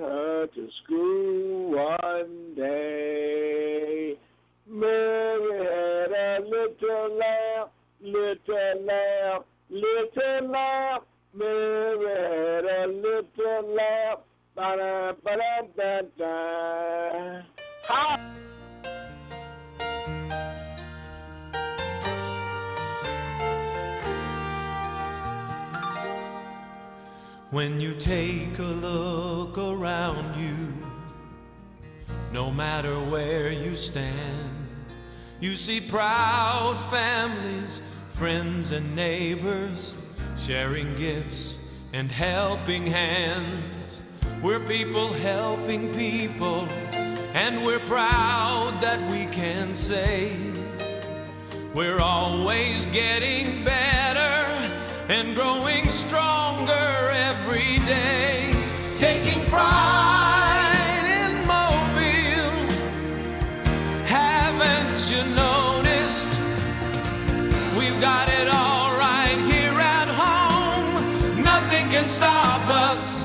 her to school one day. Mary had a little lamb, little lamb, little lamb. Mary had a little lamb. Ba-da-ba-da-da-da. Ha! When you take a look around you, no matter where you stand, you see proud families, friends and neighbors, sharing gifts and helping hands. We're people helping people, and we're proud that we can say we're always getting better and growing stronger every day. Taking pride in Mobile, haven't you noticed? We've got it all right here at home. Nothing can stop us.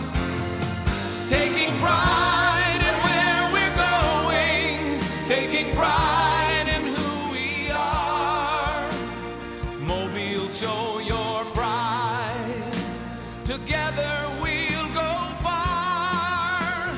Taking pride in where we're going, taking pride in who we are. Mobile, show your pride. Together we'll go far.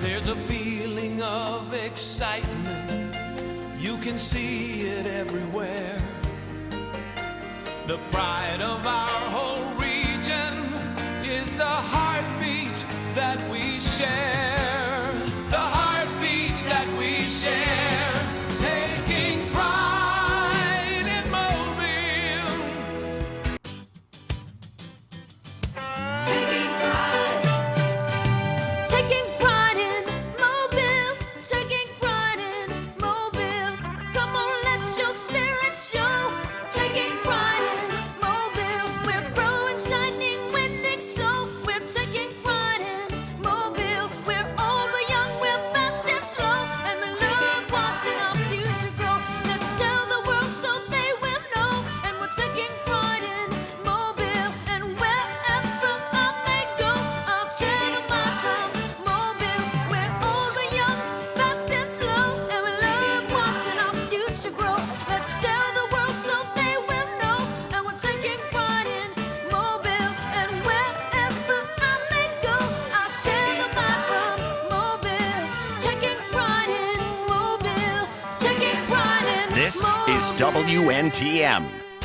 There's a feeling of excitement, you can see it everywhere. The pride of our whole region is the heartbeat that we share. The heartbeat that we share. Taking pride in Mobile. Taking pride. Taking pride in Mobile. Taking pride in Mobile. Come on, let your spirit show. Taking pride in Mobile. We're growing, shining, winning, so we're taking pride in Mobile. We're old, we're young, we're fast and slow, and we love watching our future grow. Let's tell the world so they will know, and we're taking pride in Mobile. And wherever I may go, I'll tell them I'm from Mobile. We're old, we're young, fast and slow, and we love watching our future grow. Let's tell the world so they will know, and we're taking pride in Mobile. And wherever I may go, I'll tell them I'm from Mobile. Taking pride in Mobile. Taking pride in This Mobile. is WNTM.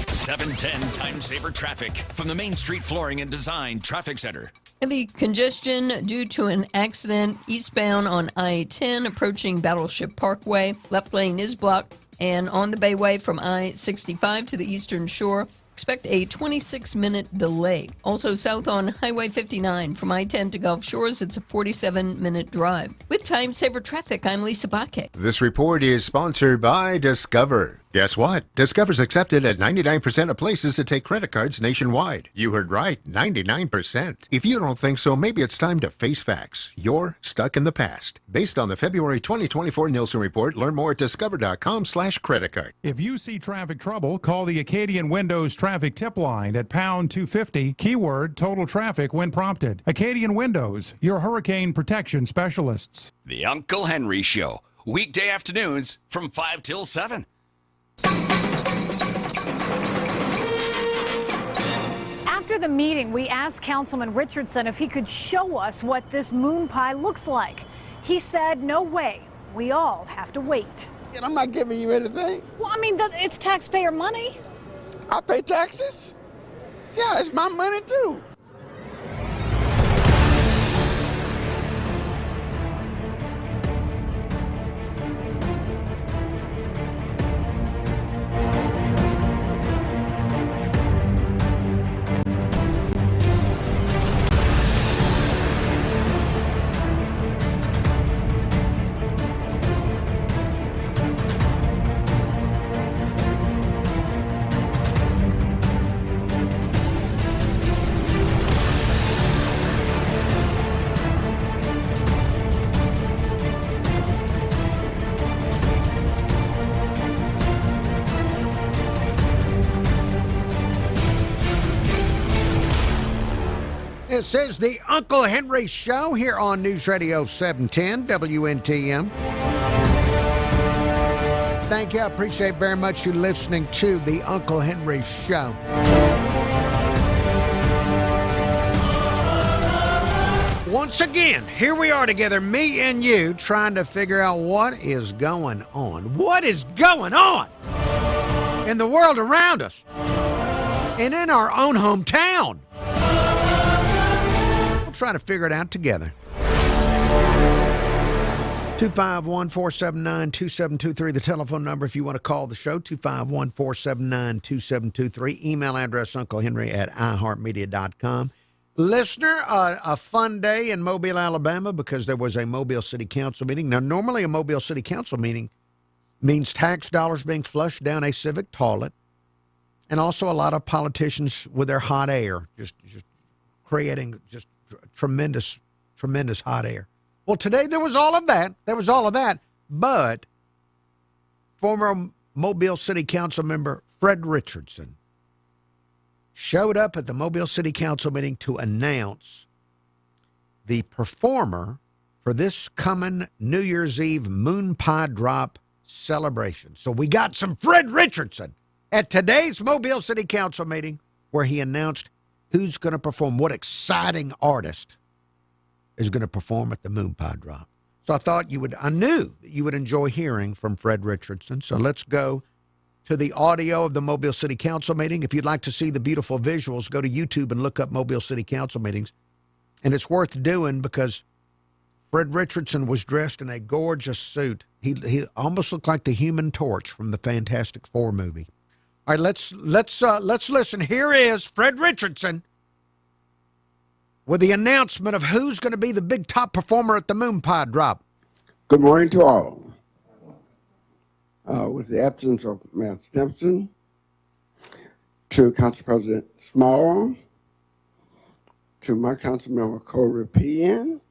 710 Time Saver Traffic from the Main Street Flooring and Design Traffic Center. Heavy congestion due to an accident eastbound on I-10 approaching Battleship Parkway. Left lane is blocked. And on the Bayway from I-65 to the Eastern Shore, expect a 26-minute delay. Also south on Highway 59 from I-10 to Gulf Shores, it's a 47-minute drive. With Time Saver Traffic, I'm Lisa Bakke. This report is sponsored by Discover. Guess what? Discover's accepted at 99% of places that take credit cards nationwide. You heard right, 99%. If you don't think so, maybe it's time to face facts. You're stuck in the past. Based on the February 2024 Nielsen report, learn more at discover.com/creditcard. If you see traffic trouble, call the Acadian Windows traffic tip line at pound 250, keyword total traffic when prompted. Acadian Windows, your hurricane protection specialists. The Uncle Henry Show, weekday afternoons from 5 till 7. After the meeting, we asked Councilman Richardson if he could show us what this moon pie looks like. He said, no way. We all have to wait. And I'm not giving you anything. Well, I mean, it's taxpayer money. I pay taxes. Yeah, it's my money too. This is the Uncle Henry Show here on News Radio 710 WNTM. Thank you. I appreciate very much you listening to the Uncle Henry Show. Once again, here we are together, me and you, trying to figure out what is going on. What is going on in the world around us and in our own hometown? We'll try to figure it out together. 251-479-2723, the telephone number if you want to call the show, 251-479-2723. Email address, unclehenry@iheartmedia.com. Listener, a fun day in Mobile, Alabama, because there was a Mobile City Council meeting. Now, normally a Mobile City Council meeting means tax dollars being flushed down a civic toilet, and also a lot of politicians with their hot air, just creating just tremendous hot air. Well, today there was all of that. But former Mobile City Council member Fred Richardson showed up at the Mobile City Council meeting to announce the performer for this coming New Year's Eve Moon Pie Drop celebration. So we got some Fred Richardson at today's Mobile City Council meeting where he announced who's going to perform, what exciting artist is going to perform at the Moon Pie Drop. So I knew that you would enjoy hearing from Fred Richardson. So let's go to the audio of the Mobile City Council meeting. If you'd like to see the beautiful visuals, go to YouTube and look up Mobile City Council meetings. And it's worth doing because Fred Richardson was dressed in a gorgeous suit. He almost looked like the Human Torch from the Fantastic Four movie. All right, let's listen. Here is Fred Richardson with the announcement of who's going to be the big top performer at the Moon Pie Drop. Good morning to all. With the absence of Mayor Stimson, to Council President Small, to my council member Corey Pean,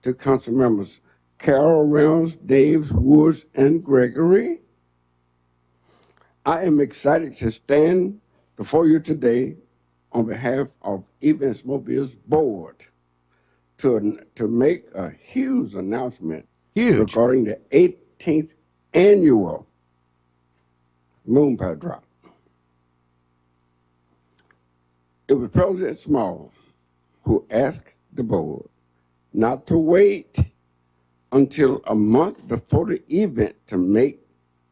to council members Carol Reynolds, Dave Woods, and Gregory. I am excited to stand before you today on behalf of Events Mobile's board to make a huge announcement regarding the 18th annual Moon Pie Drop. It was President Small who asked the board not to wait until a month before the event to make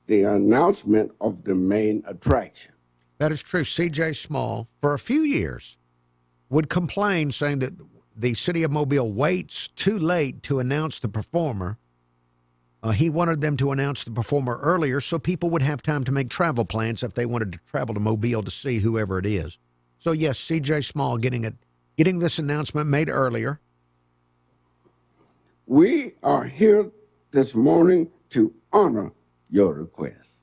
the announcement of the main attraction. That is true. C.J. Small, for a few years, would complain saying that the city of Mobile waits too late to announce the performer. He wanted them to announce the performer earlier so people would have time to make travel plans if they wanted to travel to Mobile to see whoever it is. So, yes, C.J. Small getting this announcement made earlier. We are here this morning to honor your request.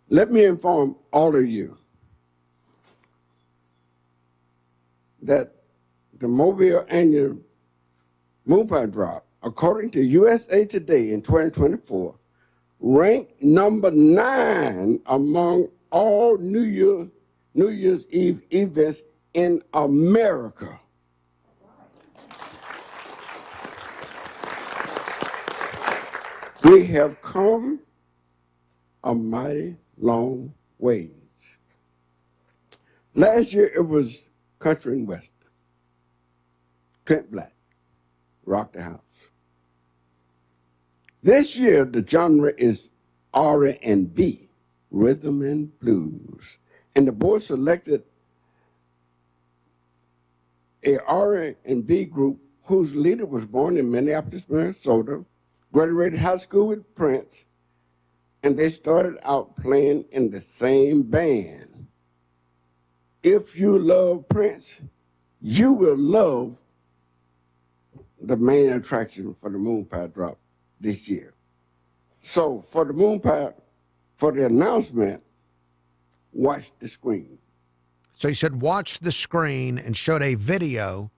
Let me inform all of you that the Mobile Annual Moon Pie Drop, according to USA Today in 2024, ranked number 9 among all New Year's Eve events in America. We have come a mighty long ways. Last year it was country and western. Trent Black rocked the house. This year the genre is R&B, rhythm and blues, and the board selected a R&B group whose leader was born in Minneapolis, Minnesota, graduated high school with Prince, and they started out playing in the same band. If you love Prince, you will love the main attraction for the Moon Pie Drop this year. So for the Moon Pie, for the announcement, watch the screen. So he said watch the screen and showed a video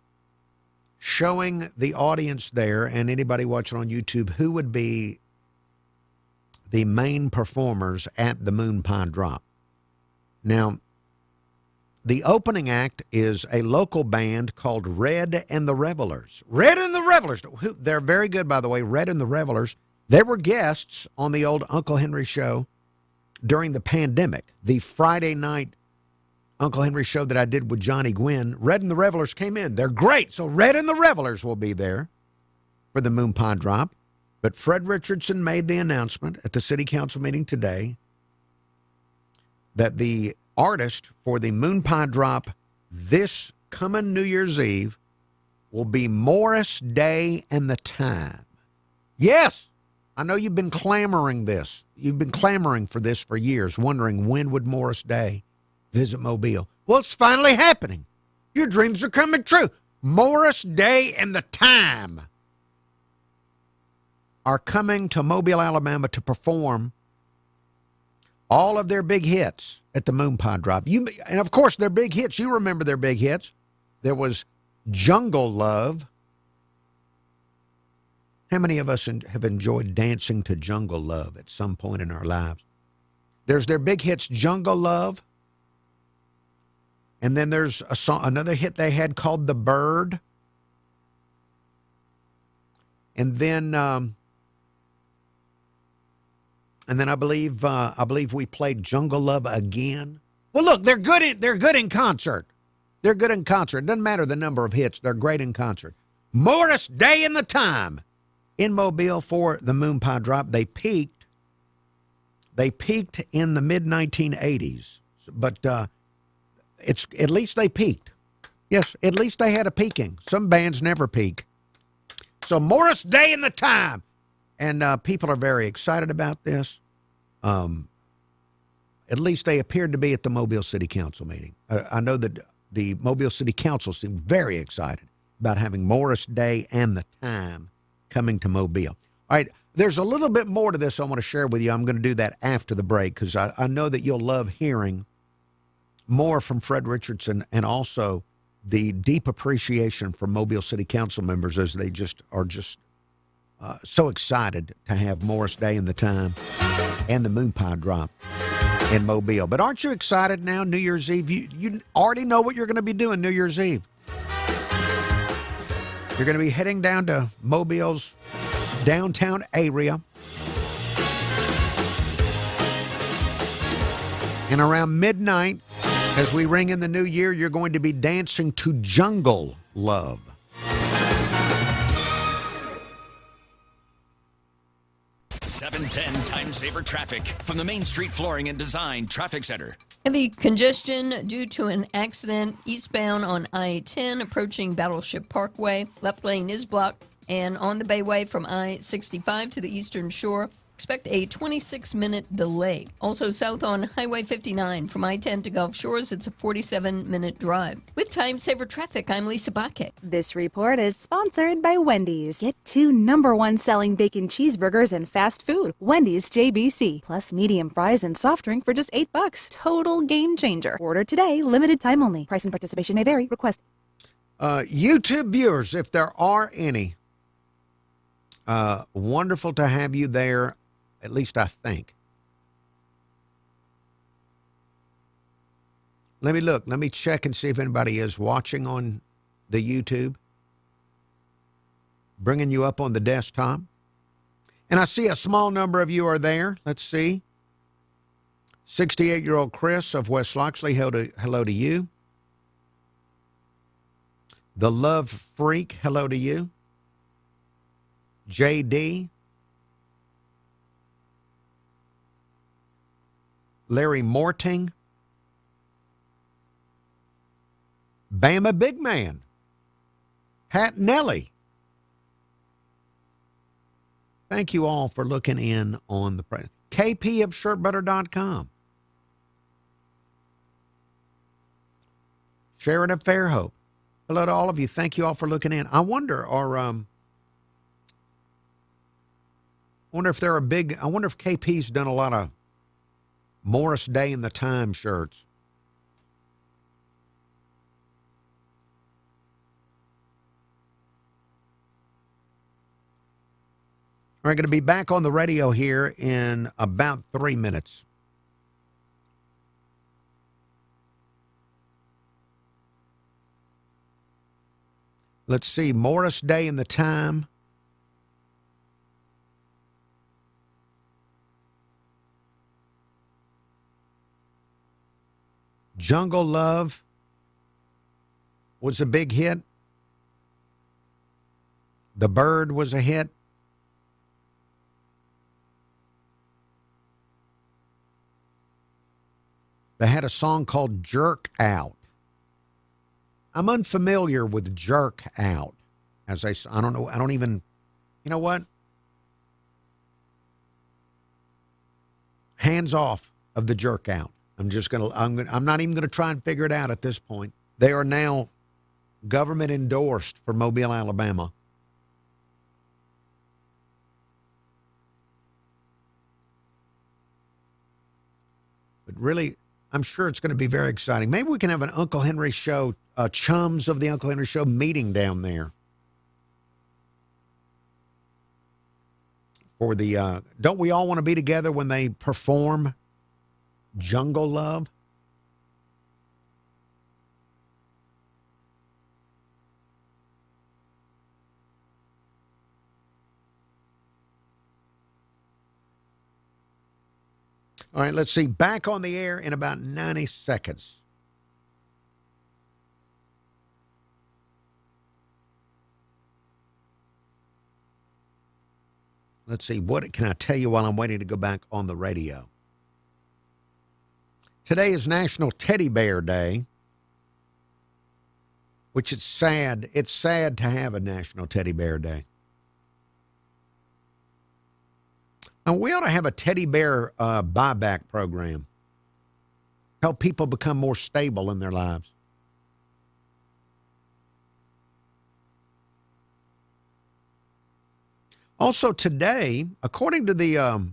showing the audience there and anybody watching on YouTube who would be the main performers at the Moon Pie Drop. Now, The opening act is a local band called Red and the Revelers. Red and the Revelers. They're very good, by the way. Red and the Revelers. They were guests on the old Uncle Henry show during the pandemic. The Friday night Uncle Henry show that I did with Johnny Gwynn. Red and the Revelers came in. They're great. So Red and the Revelers will be there for the Moon Pie Drop. But Fred Richardson made the announcement at the city council meeting today that the artist for the Moon Pie Drop this coming New Year's Eve will be Morris Day and the Time. Yes, I know you've been clamoring this. You've been clamoring for this for years, wondering when would Morris Day visit Mobile. Well, it's finally happening. Your dreams are coming true. Morris Day and the Time are coming to Mobile, Alabama to perform all of their big hits at the Moon Pie Drop. And, of course, their big hits. You remember their big hits. There was Jungle Love. How many of us have enjoyed dancing to Jungle Love at some point in our lives? There's their big hits, Jungle Love. And then there's another hit they had called The Bird. And then I believe we played Jungle Love again. Well, look, they're good in concert. They're good in concert. It doesn't matter the number of hits. They're great in concert. Morris Day and the Time in Mobile for the Moon Pie Drop. They peaked in the mid-1980s, but it's at least they peaked. Yes, at least they had a peaking. Some bands never peak. So Morris Day and the Time. And people are very excited about this. At least they appeared to be at the Mobile City Council meeting. I know that the Mobile City Council seemed very excited about having Morris Day and the Time coming to Mobile. All right, there's a little bit more to this I want to share with you. I'm going to do that after the break because I know that you'll love hearing more from Fred Richardson and also the deep appreciation from Mobile City Council members as they are so excited to have Morris Day and the Time and the Moon Pie Drop in Mobile. But aren't you excited now, New Year's Eve? You already know what you're going to be doing New Year's Eve. You're going to be heading down to Mobile's downtown area. And around midnight, as we ring in the new year, you're going to be dancing to Jungle Love. Time saver traffic from the Main Street Flooring and Design Traffic Center. Heavy congestion due to an accident eastbound on I-10 approaching Battleship Parkway. Left lane is blocked. And on the Bayway from I-65 to the Eastern Shore, expect a 26-minute delay. Also south on Highway 59 from I-10 to Gulf Shores, it's a 47-minute drive. With Time Saver Traffic, I'm Lisa Bakke. This report is sponsored by Wendy's. Get 2 #1 selling bacon cheeseburgers and fast food. Wendy's JBC. Plus medium fries and soft drink for just $8. Total game changer. Order today. Limited time only. Price and participation may vary. Request. YouTube viewers, if there are any, wonderful to have you there. At least I think. Let me look. Let me check and see if anybody is watching on the YouTube. Bringing you up on the desktop. And I see a small number of you are there. Let's see. 68-year-old Chris of West Loxley, hello to you. The Love Freak, hello to you. JD. Larry Morting, Bama Big Man, Pat Nelly. Thank you all for looking in on the press. KP of shirtbutter.com. Sharon of Fairhope. Hello to all of you. Thank you all for looking in. I wonder, if KP's done a lot of Morris Day and the Time shirts. We're going to be back on the radio here in about 3 minutes. Let's see, Morris Day and the Time. Jungle Love was a big hit. The Bird was a hit. They had a song called Jerk Out. I'm unfamiliar with Jerk Out. I don't know, I don't even, you know what? Hands off of the Jerk Out. I'm not even gonna try and figure it out at this point. They are now government endorsed for Mobile, Alabama. But really, I'm sure it's going to be very exciting. Maybe we can have an Uncle Henry Show, chums of the Uncle Henry Show meeting down there. For the, don't we all want to be together when they perform Jungle Love? All right, let's see. Back on the air in about 90 seconds. Let's see. What can I tell you while I'm waiting to go back on the radio? Today is National Teddy Bear Day, which is sad. It's sad to have a National Teddy Bear Day. And we ought to have a teddy bear buyback program. Help people become more stable in their lives. Also today, according to the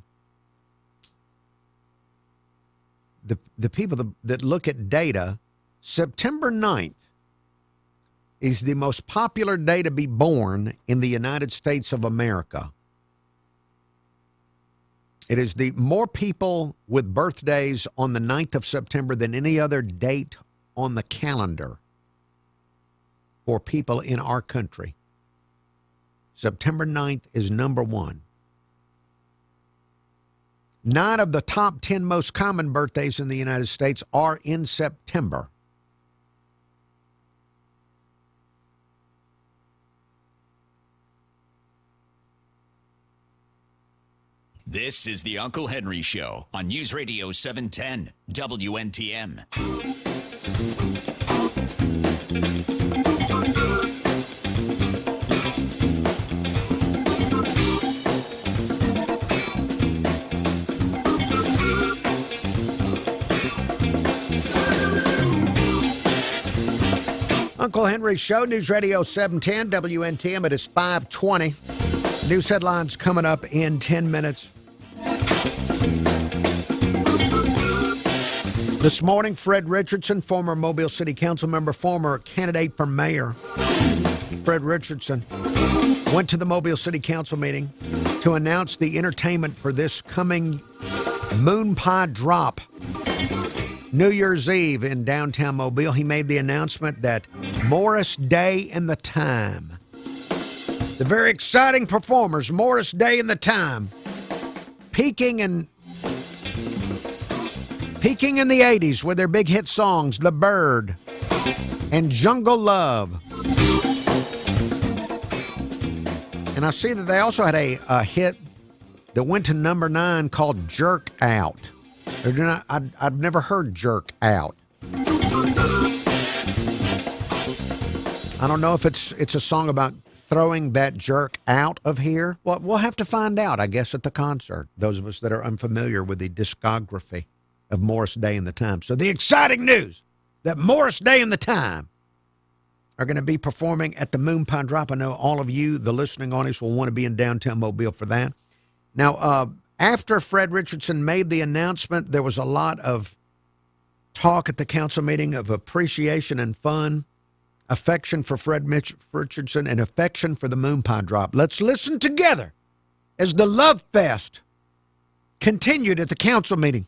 people that look at data, September 9th is the most popular day to be born in the United States of America. It is the more people with birthdays on the 9th of September than any other date on the calendar for people in our country. September 9th is number one. 9 of the top 10 most common birthdays in the United States are in September. This is the Uncle Henry Show on News Radio 710 WNTM. Uncle Henry Show, News Radio 710 WNTM. It is 5:20. News headlines coming up in 10 minutes. This morning, Fred Richardson, former Mobile City Council member, former candidate for mayor, Fred Richardson, went to the Mobile City Council meeting to announce the entertainment for this coming Moon Pie Drop. New Year's Eve in downtown Mobile, he made the announcement that Morris Day and the Time, the very exciting performers, Morris Day and the Time, peaking in the 80s with their big hit songs, The Bird and Jungle Love. And I see that they also had a hit that went to number 9 called Jerk Out. I've never heard Jerk Out. I don't know if it's a song about throwing that jerk out of here. Well, we'll have to find out, I guess, at the concert, those of us that are unfamiliar with the discography of Morris Day and the Time. So the exciting news that Morris Day and the Time are going to be performing at the Moon Pie Drop. I know all of you, the listening audience, will want to be in downtown Mobile for that. Now, after Fred Richardson made the announcement, there was a lot of talk at the council meeting of appreciation and fun, affection for Fred Richardson, and affection for the Moon Pie Drop. Let's listen together as the Love Fest continued at the council meeting.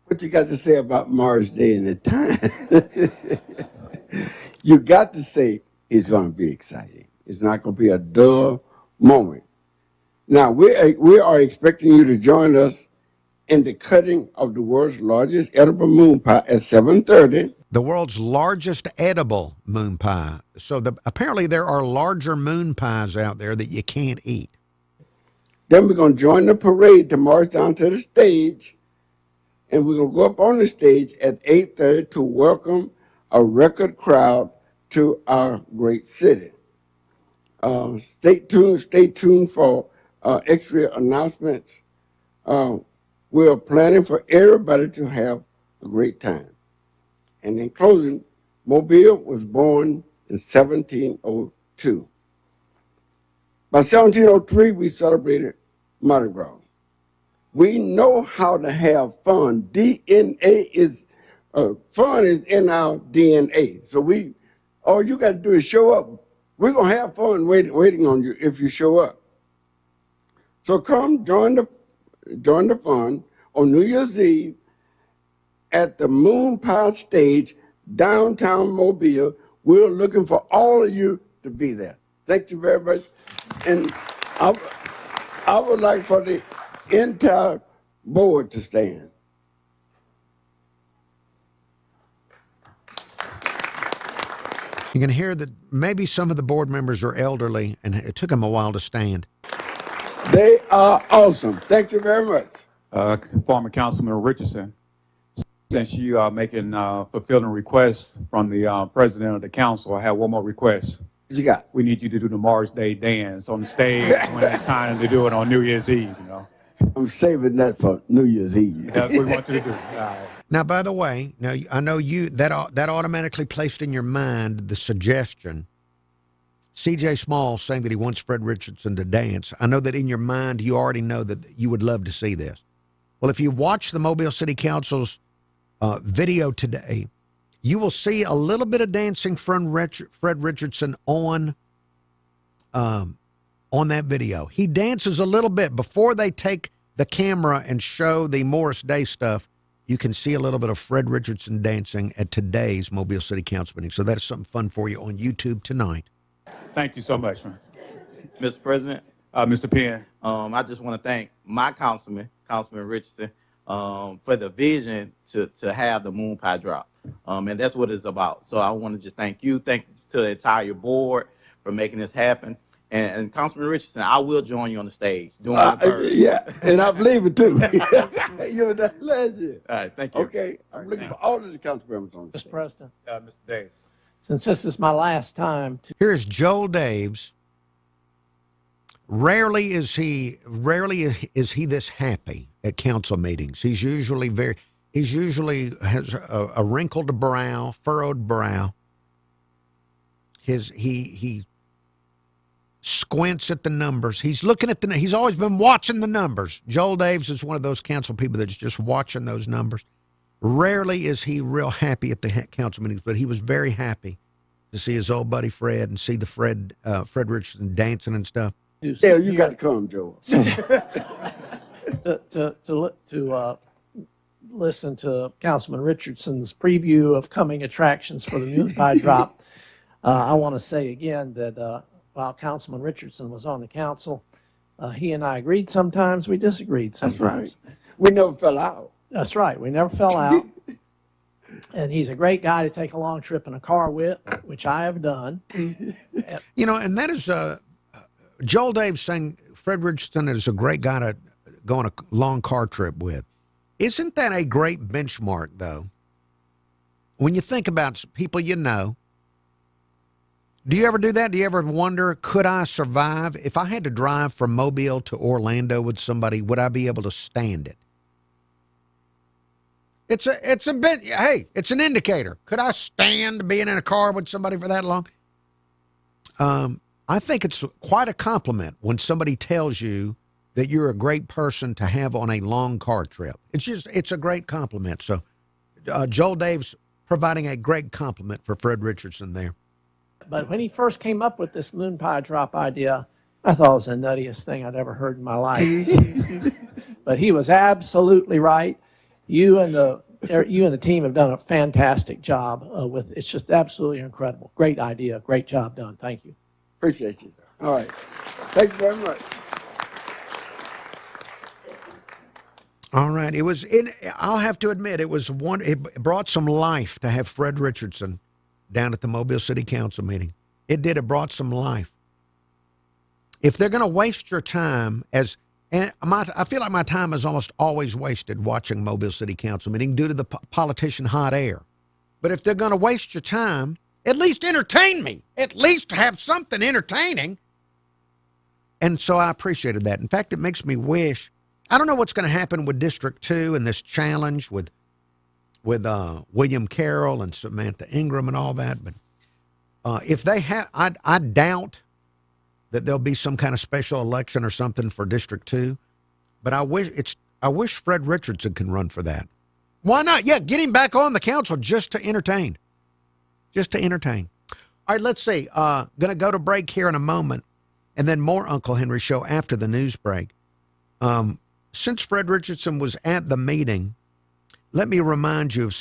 What you got to say about Morris Day and the Time? You got to say it's going to be exciting. It's not going to be a dull moment. Now, we are expecting you to join us in the cutting of the world's largest edible moon pie at 7:30. The world's largest edible moon pie. So apparently there are larger moon pies out there that you can't eat. Then we're going to join the parade to march down to the stage, and we're going to go up on the stage at 8:30 to welcome a record crowd to our great city. Stay tuned for extra announcements. We're planning for everybody to have a great time. And in closing, Mobile was born in 1702. By 1703, we celebrated Mardi Gras. We know how to have fun. Fun is in our DNA. So all you got to do is show up. We're going to have fun waiting on you if you show up. So come join the fun on New Year's Eve at the Moon Pie stage, downtown Mobile. We're looking for all of you to be there. Thank you very much. And I would like for the entire board to stand. You can hear that maybe some of the board members are elderly, and it took them a while to stand. They are awesome. Thank you very much. Former Councilman Richardson, since you are making fulfilling requests from the president of the council, I have one more request. What you got? We need you to do the Mars Day dance on the stage when it's time to do it on New Year's Eve, you know. I'm saving that for New Year's Eve. That's what we want you to do. All right. Now, by the way, now I know that automatically placed in your mind the suggestion. C.J. Small saying that he wants Fred Richardson to dance. I know that in your mind you already know that you would love to see this. Well, if you watch the Mobile City Council's video today, you will see a little bit of dancing from Fred Richardson on that video. He dances a little bit before they take the camera and show the Morris Day stuff. You can see a little bit of Fred Richardson dancing at today's Mobile City Council meeting. So that is something fun for you on YouTube tonight. Thank you so much, man. Mr. President. Mr. Penn. I just want to thank my Councilman Richardson, for the vision to have the moon pie drop. And that's what it's about. So I want to just thank you to the entire board for making this happen. And Councilman Richardson, I will join you on the stage doing the bird. Yeah, and I believe it too. You're that legend. All right, thank you. Okay, I'm looking for all of the council members on the Mr. President. Mr. Davis. Since this is my last time. Here's Joel Daves. Rarely is he this happy at council meetings. He usually has a wrinkled brow, furrowed brow. He squints at the numbers. He's looking at he's always been watching the numbers. Joel Daves is one of those council people that's just watching those numbers. Rarely is he real happy at the council meetings, but he was very happy to see his old buddy Fred and see the Fred Richardson dancing and stuff. Yeah, you got to come, Joel. to listen to Councilman Richardson's preview of coming attractions for the moon pie drop. I want to say again that while Councilman Richardson was on the council, he and I agreed sometimes, we disagreed sometimes. That's right. We never fell out. That's right. We never fell out. And he's a great guy to take a long trip in a car with, which I have done. You know, and that is Joel Daves saying Fred Richardson is a great guy to go on a long car trip with. Isn't that a great benchmark, though? When you think about people you know, do you ever do that? Do you ever wonder, could I survive? If I had to drive from Mobile to Orlando with somebody, would I be able to stand it? It's a bit, hey, it's an indicator. Could I stand being in a car with somebody for that long? I think it's quite a compliment when somebody tells you that you're a great person to have on a long car trip. It's a great compliment. So Joel Daves providing a great compliment for Fred Richardson there. But when he first came up with this moon pie drop idea, I thought it was the nuttiest thing I'd ever heard in my life. But he was absolutely right. You and the team have done a fantastic job with it's just absolutely incredible. Great idea. Great job done. Thank you. Appreciate you. All right. Thank you very much. All right. I'll have to admit, it brought some life to have Fred Richardson down at the Mobile City Council meeting. It brought some life. If they're going to waste your time, I feel like my time is almost always wasted watching Mobile City Council meeting due to the politician hot air. But if they're going to waste your time, at least entertain me. At least have something entertaining. And so I appreciated that. In fact, it makes me wish. I don't know what's going to happen with District 2 and this challenge with William Carroll and Samantha Ingram and all that. But if they have, I doubt that there'll be some kind of special election or something for District 2. But I wish Fred Richardson can run for that. Why not? Yeah, get him back on the council just to entertain. Just to entertain. All right, let's see. Going to go to break here in a moment, and then more Uncle Henry Show after the news break. Since Fred Richardson was at the meeting, let me remind you of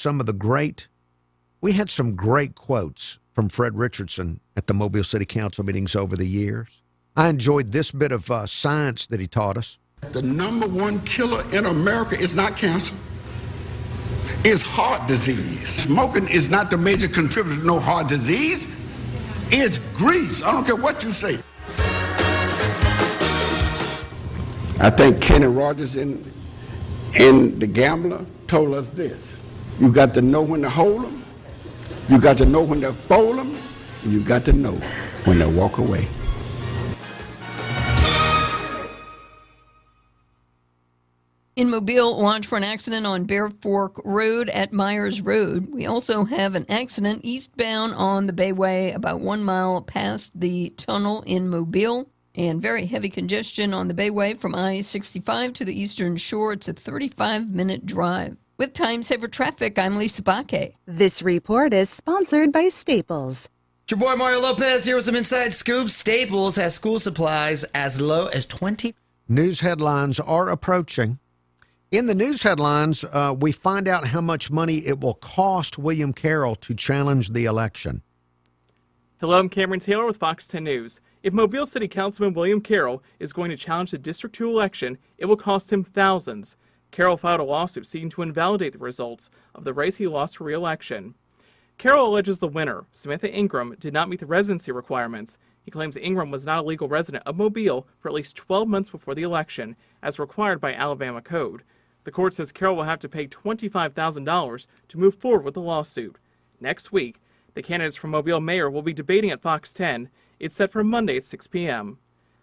we had some great quotes from Fred Richardson at the Mobile City Council meetings over the years. I enjoyed this bit of science that he taught us. The number one killer in America is not cancer. It's heart disease. Smoking is not the major contributor to no heart disease. It's grease. I don't care what you say. I think Kenny Rogers in The Gambler told us this. You got to know when to hold them. You got to know when to fold them. And you got to know when to walk away. In Mobile, watch for an accident on Bear Fork Road at Myers Road. We also have an accident eastbound on the Bayway about 1 mile past the tunnel in Mobile. And very heavy congestion on the Bayway from I-65 to the Eastern Shore. It's a 35-minute drive. With Time Saver Traffic, I'm Lisa Baque. This report is sponsored by Staples. It's your boy Mario Lopez here with some inside scoop. Staples has school supplies as low as 20. News headlines are approaching. In the news headlines, we find out how much money it will cost William Carroll to challenge the election. Hello, I'm Cameron Taylor with Fox 10 News. If Mobile City Councilman William Carroll is going to challenge the District 2 election, it will cost him thousands. Carroll filed a lawsuit seeking to invalidate the results of the race he lost for re-election. Carroll alleges the winner, Samantha Ingram, did not meet the residency requirements. He claims Ingram was not a legal resident of Mobile for at least 12 months before the election, as required by Alabama code. The court says Carroll will have to pay $25,000 to move forward with the lawsuit. Next week, the candidates for Mobile mayor will be debating at Fox 10. It's set for Monday at 6 p.m.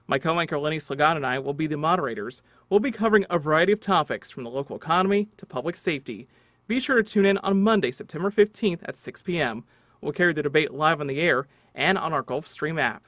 My co-anchor Lenny Slagat and I will be the moderators. We'll be covering a variety of topics from the local economy to public safety. Be sure to tune in on Monday, September 15th at 6 p.m. We'll carry the debate live on the air and on our Gulfstream app.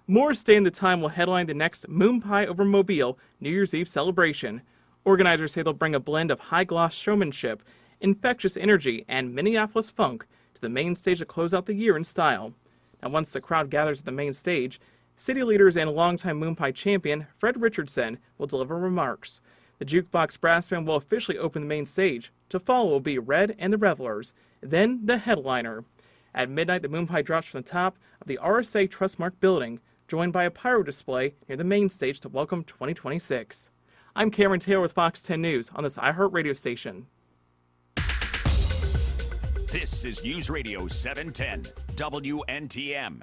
Morris Day and the Time will headline the next Moon Pie over Mobile New Year's Eve celebration. Organizers say they'll bring a blend of high-gloss showmanship, infectious energy, and Minneapolis funk to the main stage to close out the year in style. Now, once the crowd gathers at the main stage, city leaders and longtime Moon Pie champion Fred Richardson will deliver remarks. The Jukebox Brass Band will officially open the main stage. To follow will be Red and the Revelers, then the headliner. At midnight, the Moon Pie drops from the top of the RSA Trustmark building, joined by a pyro display near the main stage to welcome 2026. I'm Cameron Taylor with Fox 10 News on this iHeart radio station. This is News Radio 710 WNTM.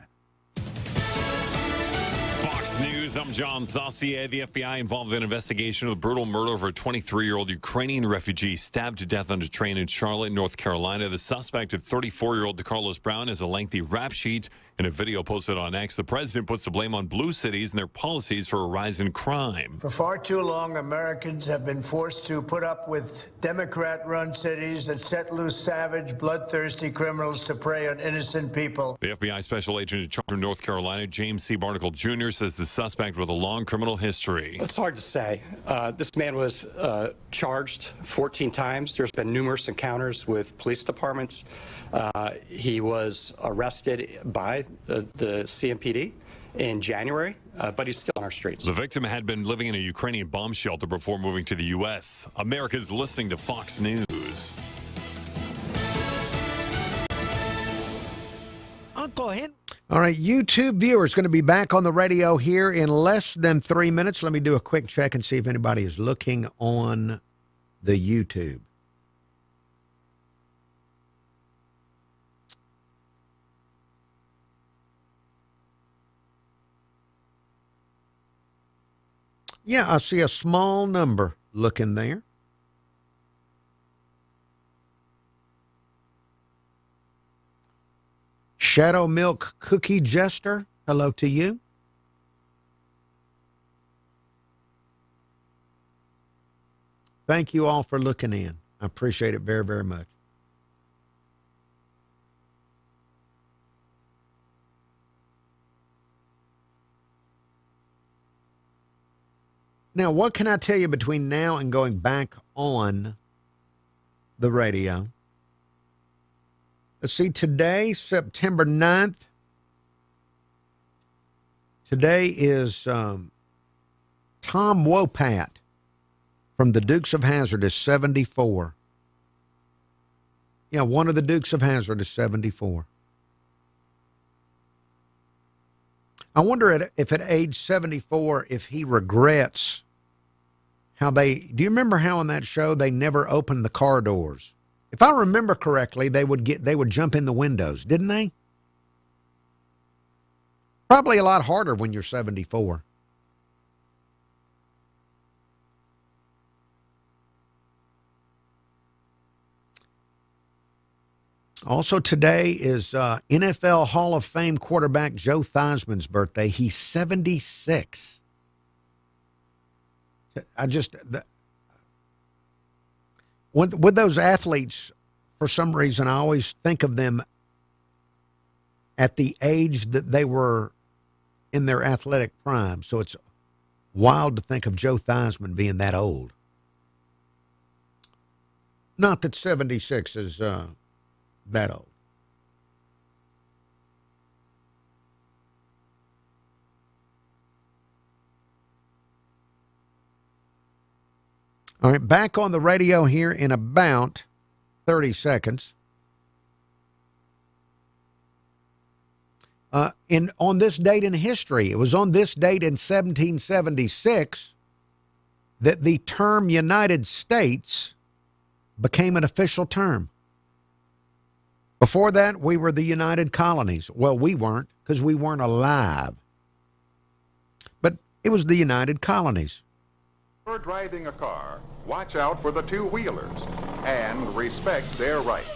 Fox News, I'm John Saucier. The FBI involved in an investigation of the brutal murder of a 23-year-old Ukrainian refugee stabbed to death on a train in Charlotte, North Carolina. The suspect, a 34-year-old DeCarlos Brown, has a lengthy rap sheet. In a video posted on X, the president puts the blame on blue cities and their policies for a rise in crime. For far too long, Americans have been forced to put up with Democrat-run cities that set loose savage, bloodthirsty criminals to prey on innocent people. The FBI special agent in charge of North Carolina, James C. Barnacle Jr., says the suspect with a long criminal history. It's hard to say. This man was charged 14 times. There's been numerous encounters with police departments. He was arrested by the CMPD in January, but he's still on our streets. The victim had been living in a Ukrainian bomb shelter before moving to the U.S. America's listening to Fox News. Uncle Henry. All right, YouTube viewers going to be back on the radio here in less than 3 minutes. Let me do a quick check and see if anybody is looking on the YouTube. Yeah, I see a small number looking there. Shadow Milk Cookie Jester, hello to you. Thank you all for looking in. I appreciate it very, very much. Now, what can I tell you between now and going back on the radio? Let's see, today, September 9th. Today is Tom Wopat from the Dukes of Hazzard is 74. Yeah, one of the Dukes of Hazzard is 74. I wonder if at age 74, if he regrets how do you remember how in that show they never opened the car doors? If I remember correctly, they would jump in the windows, didn't they? Probably a lot harder when you're 74. Also today is NFL Hall of Fame quarterback Joe Theismann's birthday. He's 76. With those athletes, for some reason, I always think of them at the age that they were in their athletic prime. So it's wild to think of Joe Theismann being that old. Not that 76 is that old. All right, back on the radio here in about 30 seconds. On this date in history, it was on this date in 1776 that the term United States became an official term. Before that, we were the United Colonies. Well, we weren't, because we weren't alive. But it was the United Colonies. Before driving a car, watch out for the two-wheelers and respect their rights.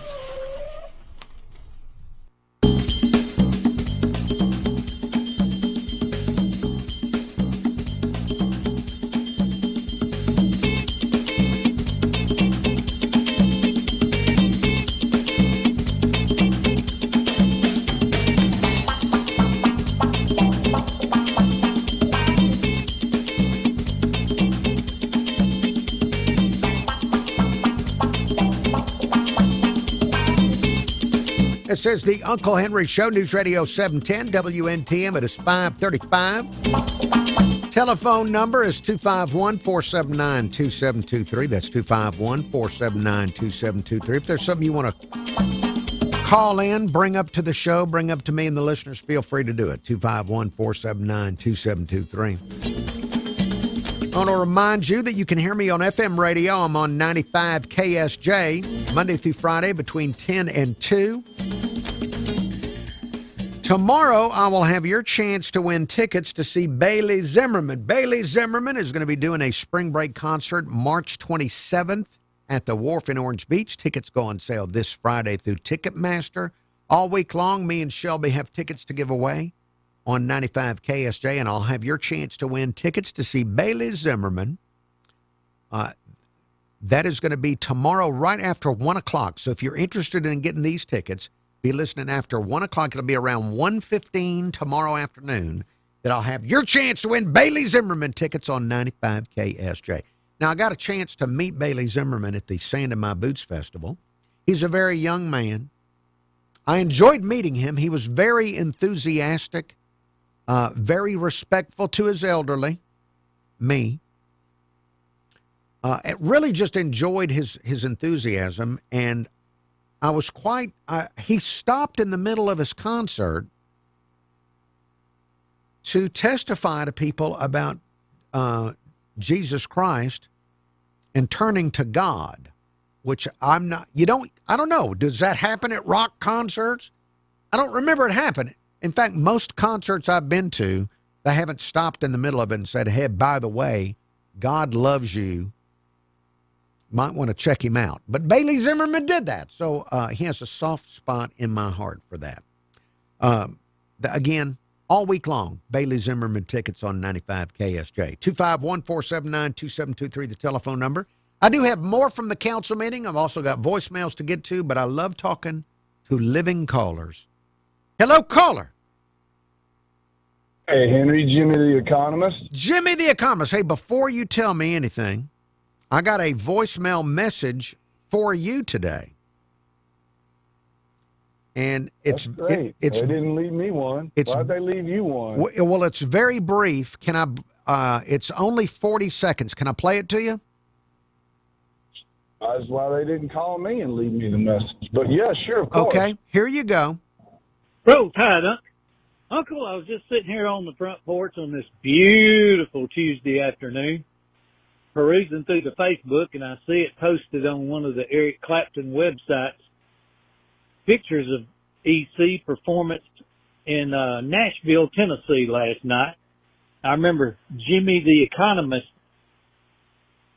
It says the Uncle Henry Show, News Radio 710, WNTM. It is 5:35. Telephone number is 251-479-2723. That's 251-479-2723. If there's something you want to call in, bring up to the show, bring up to me and the listeners, feel free to do it. 251-479-2723. I want to remind you that you can hear me on FM radio. I'm on 95 KSJ, Monday through Friday between 10 and 2. Tomorrow, I will have your chance to win tickets to see Bailey Zimmerman. Bailey Zimmerman is going to be doing a spring break concert March 27th at the Wharf in Orange Beach. Tickets go on sale this Friday through Ticketmaster. All week long, me and Shelby have tickets to give away on 95 KSJ, and I'll have your chance to win tickets to see Bailey Zimmerman. That is going to be tomorrow right after 1 o'clock. So if you're interested in getting these tickets, be listening after 1 o'clock. It'll be around 1:15 tomorrow afternoon that I'll have your chance to win Bailey Zimmerman tickets on 95 KSJ. Now, I got a chance to meet Bailey Zimmerman at the Sand in My Boots Festival. He's a very young man. I enjoyed meeting him. He was very enthusiastic, very respectful to his elderly, me. Really just enjoyed his enthusiasm, and I was he stopped in the middle of his concert to testify to people about Jesus Christ and turning to God, which I don't know. Does that happen at rock concerts? I don't remember it happening. In fact, most concerts I've been to, they haven't stopped in the middle of it and said, hey, by the way, God loves you. Might want to check him out. But Bailey Zimmerman did that. So he has a soft spot in my heart for that. Again, all week long, Bailey Zimmerman tickets on 95 KSJ. 251-479-2723, the telephone number. I do have more from the council meeting. I've also got voicemails to get to, but I love talking to living callers. Hello, caller. Hey, Henry, Jimmy the Economist. Jimmy the Economist. Hey, before you tell me anything, I got a voicemail message for you today. And it's great. They didn't leave me one. Why'd they leave you one? Well, it's very brief. Can I? It's only 40 seconds. Can I play it to you? That's why they didn't call me and leave me the message. But yeah, sure, of course. Okay, here you go. Bro, Tide, Uncle, I was just sitting here on the front porch on this beautiful Tuesday afternoon, perusing through the Facebook, and I see it posted on one of the Eric Clapton websites, pictures of EC performance in Nashville, Tennessee last night. I remember Jimmy the Economist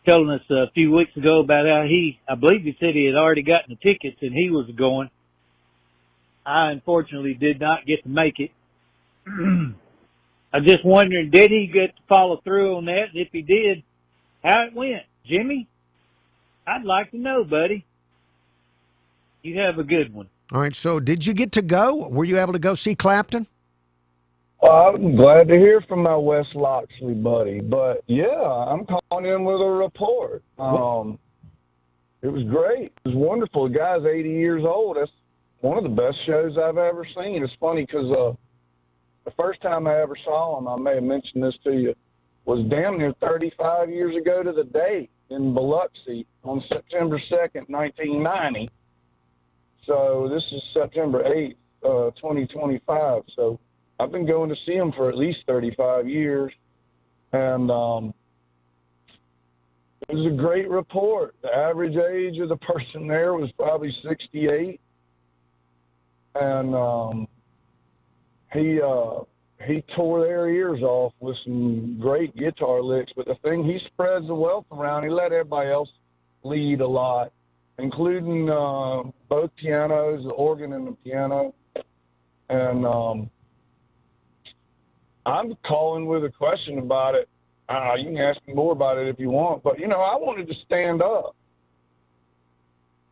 telling us a few weeks ago about how I believe he said he had already gotten the tickets and he was going. I unfortunately did not get to make it. I'm just wondering, did he get to follow through on that? And if he did, how it went? Jimmy, I'd like to know, buddy. You have a good one. All right, so did you get to go? Were you able to go see Clapton? Well, I'm glad to hear from my West Loxley buddy. But, yeah, I'm calling in with a report. It was great. It was wonderful. The guy's 80 years old. That's one of the best shows I've ever seen. It's funny because the first time I ever saw him, I may have mentioned this to you, was damn near 35 years ago to the date in Biloxi on September 2nd, 1990. So this is September 8th, 2025. So I've been going to see him for at least 35 years. And it was a great report. The average age of the person there was probably 68. And he tore their ears off with some great guitar licks. But the thing, he spreads the wealth around. He let everybody else lead a lot, including both pianos, the organ and the piano. And I'm calling with a question about it. You can ask me more about it if you want. But, you know, I wanted to stand up.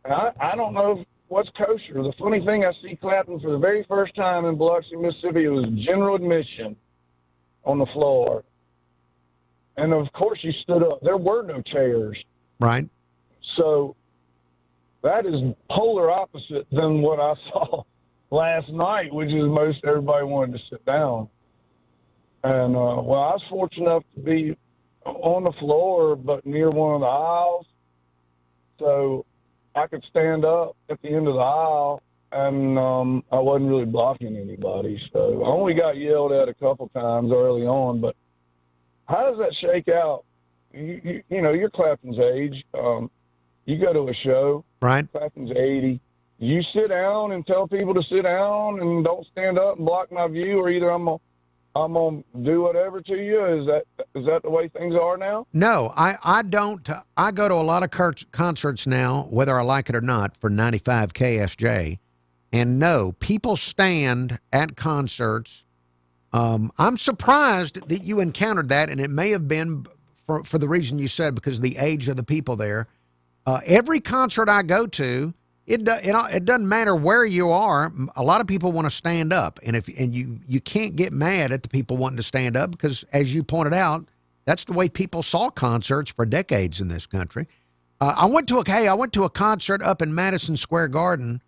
And I don't know what's kosher. The funny thing, I see Clapton for the very first time in Biloxi, Mississippi. It was general admission on the floor. And, of course, he stood up. There were no chairs. Right. So that is polar opposite than what I saw last night, which is most everybody wanted to sit down. And, well, I was fortunate enough to be on the floor but near one of the aisles. So I could stand up at the end of the aisle, and I wasn't really blocking anybody. So I only got yelled at a couple times early on. But how does that shake out? You know, you're Clapton's age. You go to a show. Right. Clapton's 80. You sit down and tell people to sit down and don't stand up and block my view, or either I'm gonna do whatever to you. Is that the way things are now? No, I don't. I go to a lot of concerts now, whether I like it or not, for 95 KSJ. And no, people stand at concerts. I'm surprised that you encountered that, and it may have been for the reason you said, because of the age of the people there. Every concert I go to, it doesn't matter where you are. A lot of people want to stand up, and you can't get mad at the people wanting to stand up, because, as you pointed out, that's the way people saw concerts for decades in this country. I went to a concert up in Madison Square Garden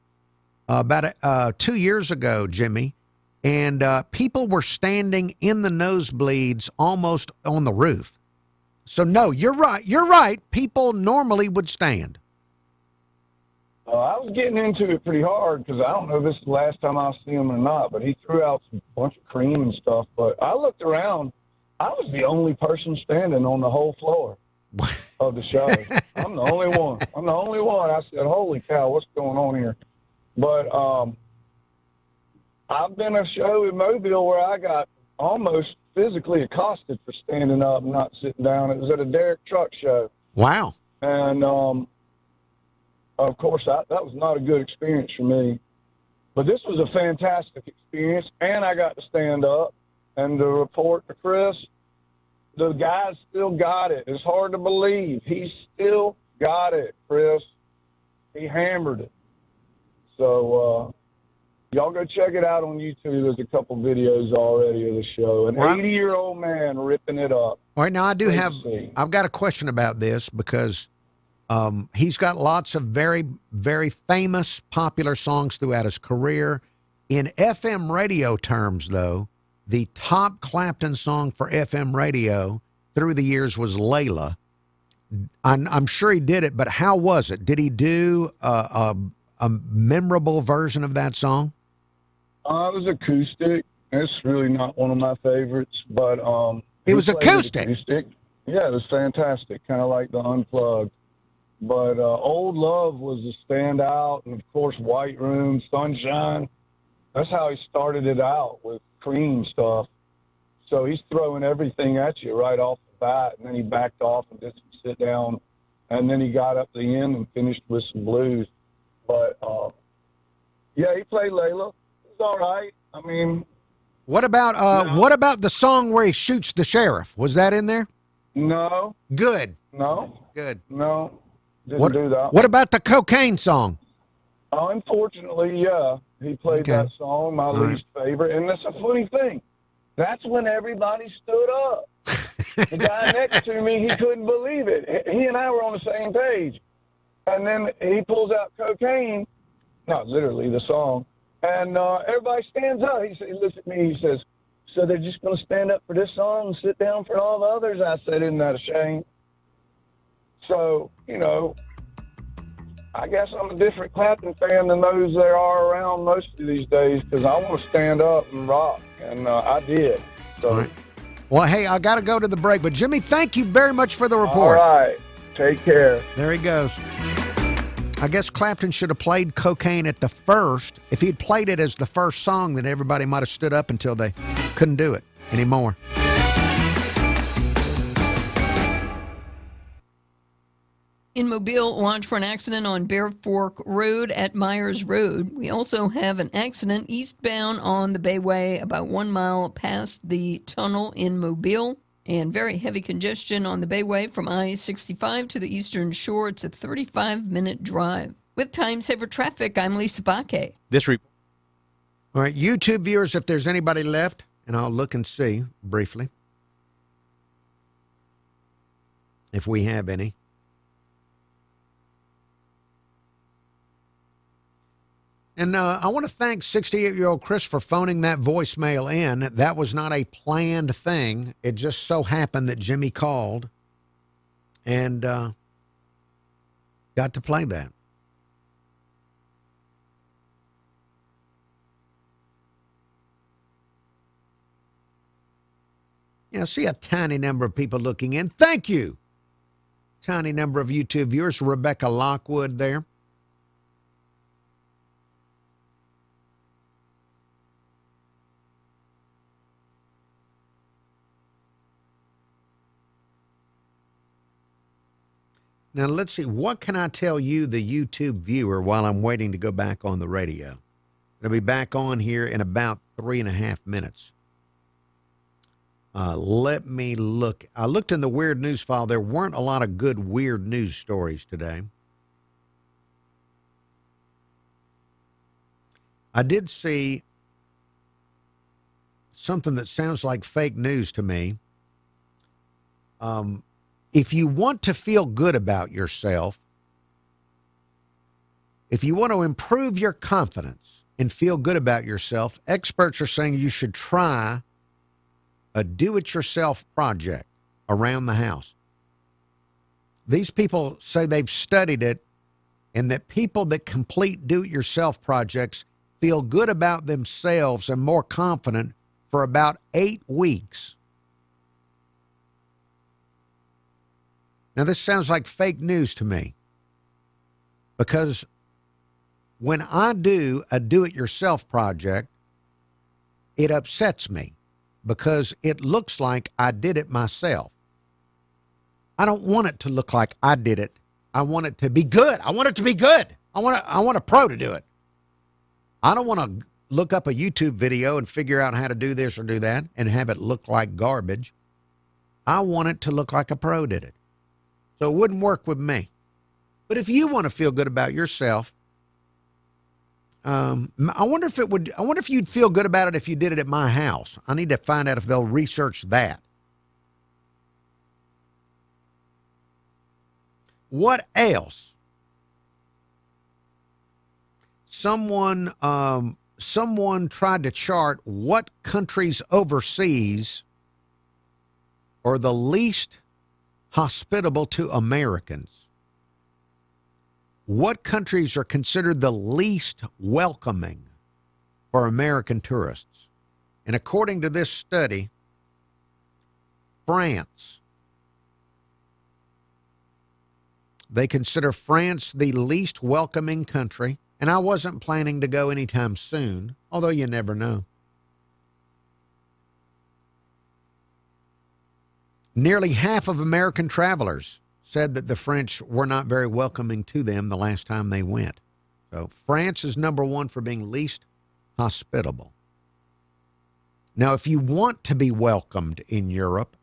about 2 years ago, Jimmy, and people were standing in the nosebleeds, almost on the roof. So no, you're right. You're right. People normally would stand. I was getting into it pretty hard because I don't know if this is the last time I'll see him or not, but he threw out a bunch of cream and stuff. But I looked around. I was the only person standing on the whole floor of the show. I'm the only one. I said, holy cow, what's going on here? But I've been a show in Mobile where I got almost physically accosted for standing up and not sitting down. It was at a Derek Truck show. Wow. And, of course, that was not a good experience for me. But this was a fantastic experience, and I got to stand up. And to report to Chris, the guy still got it. It's hard to believe. He still got it, Chris. He hammered it. So y'all go check it out on YouTube. There's a couple videos already of the show. An 80-year-old man ripping it up. All right, now I've got a question about this because he's got lots of very, very famous, popular songs throughout his career. In FM radio terms, though, the top Clapton song for FM radio through the years was Layla. I'm sure he did it, but how was it? Did he do a memorable version of that song? It was acoustic. It's really not one of my favorites, but it was acoustic. Yeah, it was fantastic, kind of like the Unplugged. But Old Love was a standout, and of course White Room, Sunshine. That's how he started it out with Cream stuff. So he's throwing everything at you right off the bat, and then he backed off and did some sit down, and then he got up the end and finished with some blues. But yeah, he played Layla. It was all right. I mean, what about the song where he shoots the sheriff? Was that in there? No. Good. No. Good. No. Didn't do that. What about the cocaine song? Unfortunately, yeah. He played that song, my least favorite. And that's a funny thing. That's when everybody stood up. The guy next to me, he couldn't believe it. He and I were on the same page. And then he pulls out Cocaine, not literally the song, and everybody stands up. He looks at me, he says, so they're just going to stand up for this song and sit down for all the others? I said, isn't that a shame? So, you know, I guess I'm a different Clapton fan than those there are around most of these days because I want to stand up and rock, and I did. So. All right. Well, hey, I got to go to the break, but Jimmy, thank you very much for the report. All right. Take care. There he goes. I guess Clapton should have played Cocaine at the first. If he'd played it as the first song, then everybody might have stood up until they couldn't do it anymore. In Mobile, watch for an accident on Bear Fork Road at Myers Road. We also have an accident eastbound on the Bayway about 1 mile past the tunnel in Mobile. And very heavy congestion on the Bayway from I-65 to the Eastern Shore. It's a 35-minute drive. With Time Saver Traffic, I'm Lisa Baque. All right, YouTube viewers, if there's anybody left, and I'll look and see briefly if we have any. And I want to thank 68-year-old Chris for phoning that voicemail in. That was not a planned thing. It just so happened that Jimmy called and got to play that. Yeah, I see a tiny number of people looking in. Thank you. Tiny number of YouTube viewers. Rebecca Lockwood there. Now, let's see. What can I tell you, the YouTube viewer, while I'm waiting to go back on the radio? I'll be back on here in about 3.5 minutes. Let me look. I looked in the weird news file. There weren't a lot of good weird news stories today. I did see something that sounds like fake news to me. If you want to feel good about yourself, if you want to improve your confidence and feel good about yourself, experts are saying you should try a do-it-yourself project around the house. These people say they've studied it, and that people that complete do-it-yourself projects feel good about themselves and more confident for about 8 weeks. Now, this sounds like fake news to me, because when I do a do-it-yourself project, it upsets me because it looks like I did it myself. I don't want it to look like I did it. I want it to be good. I want it to be good. I want a pro to do it. I don't want to look up a YouTube video and figure out how to do this or do that and have it look like garbage. I want it to look like a pro did it. So it wouldn't work with me. But if you want to feel good about yourself, I wonder if you'd feel good about it if you did it at my house. I need to find out if they'll research that. What else? Someone tried to chart what countries overseas are the least hospitable to Americans. What countries are considered the least welcoming for American tourists? And according to this study, France. They consider France the least welcoming country, and I wasn't planning to go anytime soon, although you never know. Nearly half of American travelers said that the French were not very welcoming to them the last time they went. So France is number one for being least hospitable. Now, if you want to be welcomed in Europe,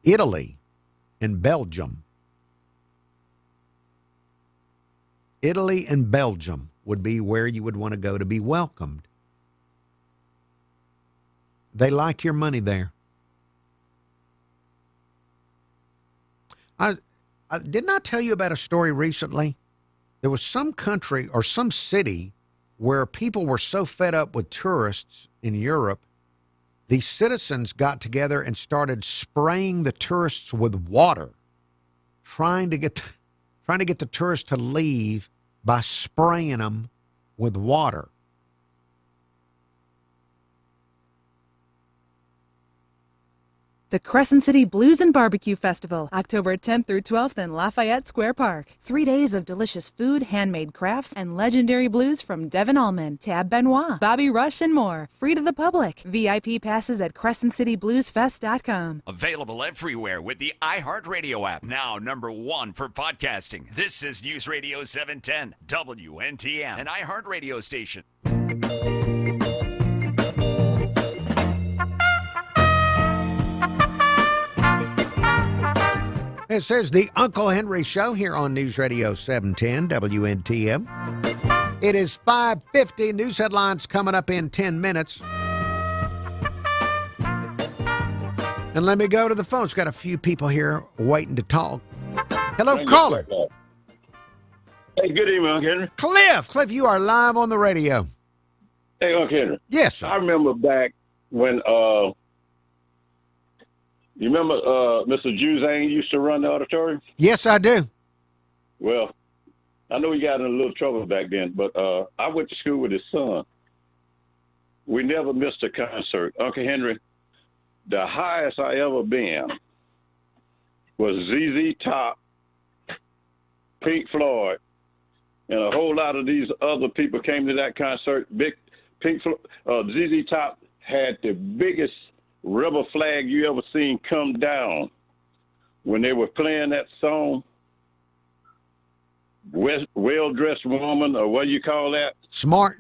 Italy and Belgium would be where you would want to go to be welcomed. They like your money there. Didn't I tell you about a story recently? There was some country or some city where people were so fed up with tourists in Europe, the citizens got together and started spraying the tourists with water, trying to get the tourists to leave by spraying them with water. The Crescent City Blues and Barbecue Festival, October 10th through 12th in Lafayette Square Park. 3 days of delicious food, handmade crafts, and legendary blues from Devin Allman, Tab Benoit, Bobby Rush, and more. Free to the public. VIP passes at CrescentCityBluesFest.com. Available everywhere with the iHeartRadio app. Now #1 for podcasting. This is News Radio 710 WNTM, an iHeartRadio station. It says the Uncle Henry Show here on News Radio 710 WNTM. It is 5:50. News headlines coming up in 10 minutes. And let me go to the phone. It's got a few people here waiting to talk. Hello, caller. Hey, good evening, Uncle Henry. Cliff, you are live on the radio. Hey, Uncle Henry. Yes, sir. I remember back when, you remember Mr. Juzang used to run the auditorium? Yes, I do. Well, I know he got in a little trouble back then, but I went to school with his son. We never missed a concert. Uncle Henry, the highest I ever been was ZZ Top, Pink Floyd, and a whole lot of these other people came to that concert. ZZ Top had the biggest rebel flag you ever seen come down when they were playing that song, Well-Dressed Woman, or what do you call that? Smart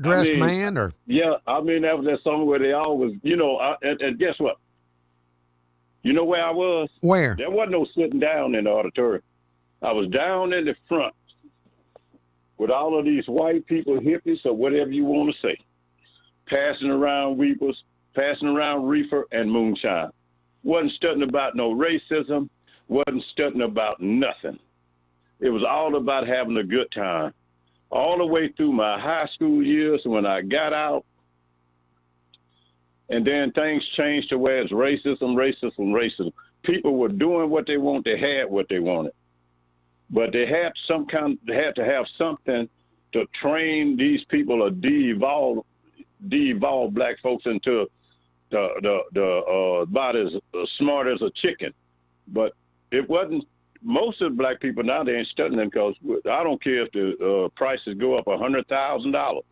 dressed man, or? Yeah, I mean, that was that song where they always, and guess what? You know where I was? Where? There wasn't no sitting down in the auditorium. I was down in the front with all of these white people, hippies, or whatever you want to say, passing around weepers, passing around reefer and moonshine. Wasn't studying about no racism, wasn't studying about nothing. It was all about having a good time. All the way through my high school years when I got out, and then things changed to where it's racism. People were doing what they want, they had what they wanted. But they had to have something to train these people or de-evolve black folks into about as smart as a chicken. But it wasn't. Most of the black people now, they ain't studying because I don't care if the prices go up $100,000.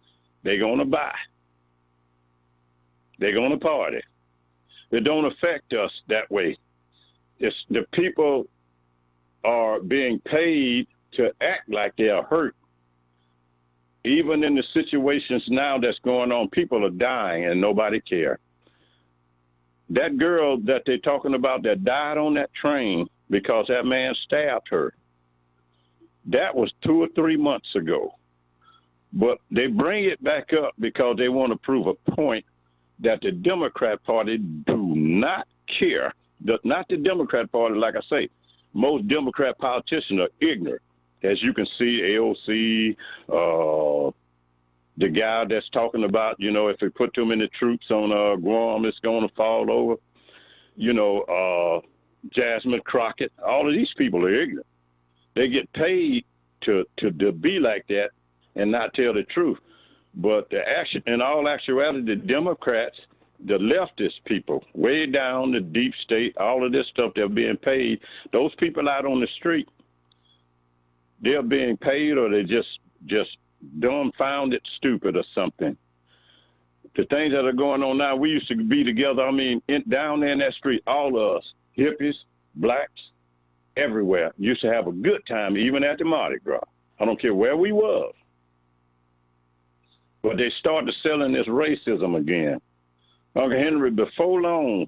They're going to buy. They're going to party. It don't affect us that way. It's the people are being paid to act like they are hurt. Even in the situations now that's going on, people are dying and nobody cares. That girl that they're talking about that died on that train because that man stabbed her, that was 2 or 3 months ago. But they bring it back up because they want to prove a point that the Democrat Party do not care. Not the Democrat Party, like I say. Most Democrat politicians are ignorant. As you can see, AOC, the guy that's talking about, if we put too many troops on Guam, it's going to fall over. Jasmine Crockett, all of these people are ignorant. They get paid to be like that and not tell the truth. But in all actuality, the Democrats, the leftist people, way down the deep state, all of this stuff, they're being paid. Those people out on the street, they're being paid, or they just dumbfounded, stupid, or something. The things that are going on now, we used to be together. I mean, down there in that street, all of us, hippies, blacks, everywhere, used to have a good time, even at the Mardi Gras. I don't care where we was. But they started selling this racism again. Uncle Henry, before long,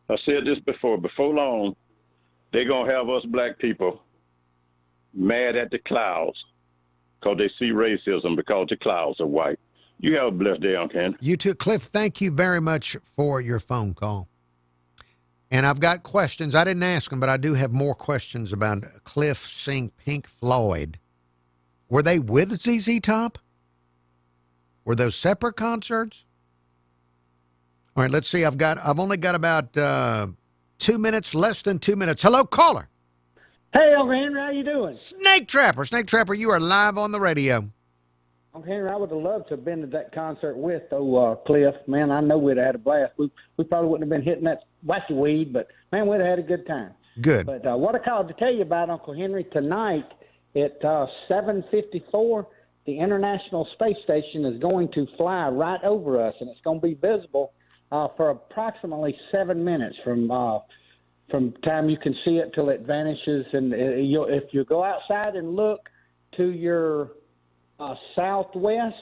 I said this before long, they're going to have us black people mad at the clouds because they see racism because the clouds are white. You have a blessed day, Uncle Henry. You too. Cliff, thank you very much for your phone call. And I've got questions. I didn't ask them, but I do have more questions about Cliff seeing Pink Floyd. Were they with ZZ Top? Were those separate concerts? All right, let's see. I've only got about 2 minutes, less than 2 minutes. Hello, caller. Hey, Uncle Henry, how you doing? Snake Trapper, you are live on the radio. Uncle Henry, I would have loved to have been to that concert with Cliff. Man, I know we'd have had a blast. We probably wouldn't have been hitting that wacky weed, but, man, we'd have had a good time. Good. But what I called to tell you about, Uncle Henry, tonight at 7:54, the International Space Station is going to fly right over us, and it's going to be visible for approximately 7 minutes from time you can see it till it vanishes. And if you go outside and look to your southwest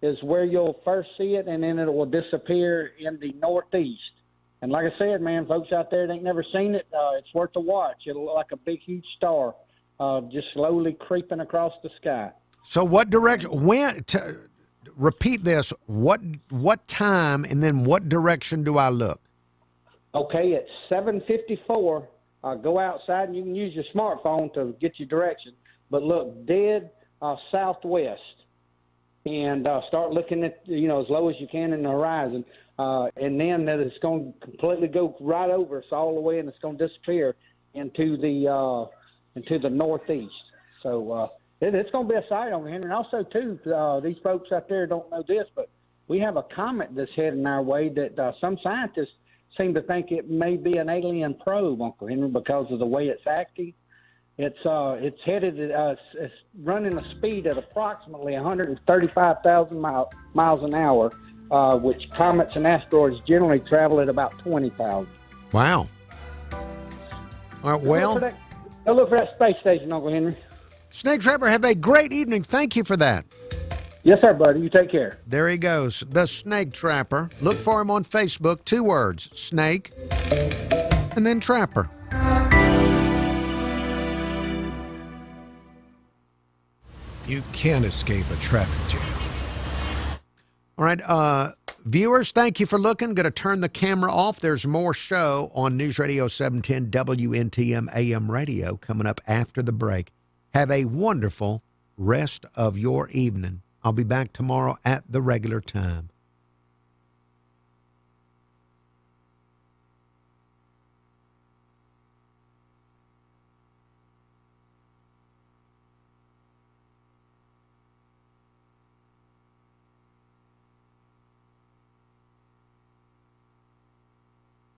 is where you'll first see it, and then it will disappear in the northeast. And like I said, man, folks out there that ain't never seen it, it's worth a watch. It'll look like a big, huge star just slowly creeping across the sky. So what direction, repeat this, what time and then what direction do I look? Okay, at 7:54, go outside and you can use your smartphone to get your direction, but look dead southwest and start looking at, as low as you can in the horizon. And then that it's going to completely go right over us all the way, and it's going to disappear into the northeast. So it's going to be a sight, Uncle Henry. And also, too, these folks out there don't know this, but we have a comet that's heading our way that some scientists seem to think it may be an alien probe, Uncle Henry, because of the way it's acting. It's headed at, it's running a speed at approximately 135,000 miles an hour, which comets and asteroids generally travel at about 20,000. Wow. All right, well. Go look for that space station, Uncle Henry. Snake Trapper, have a great evening. Thank you for that. Yes, sir, buddy. You take care. There he goes, the Snake Trapper. Look for him on Facebook. 2 words, Snake, and then Trapper. You can't escape a traffic jam. All right, viewers, thank you for looking. Going to turn the camera off. There's more show on News Radio 710 WNTM AM radio coming up after the break. Have a wonderful rest of your evening. I'll be back tomorrow at the regular time.